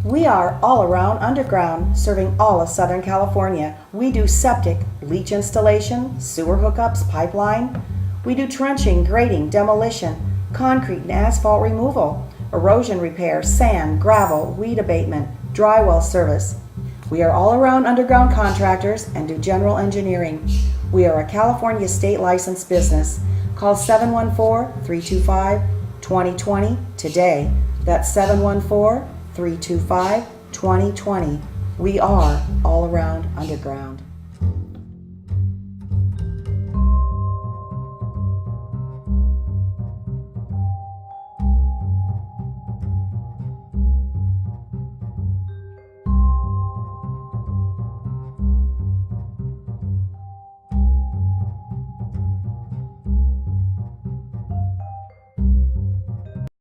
We are all around underground, serving all of Southern California. We do septic, leach installation, sewer hookups, pipeline. We do trenching, grading, demolition, concrete and asphalt removal, erosion repair, sand, gravel, weed abatement, dry well service. We are all around underground contractors and do general engineering. We are a California state licensed business. Call 714-325-2020 today. That's 714-325-2020. We are all around underground.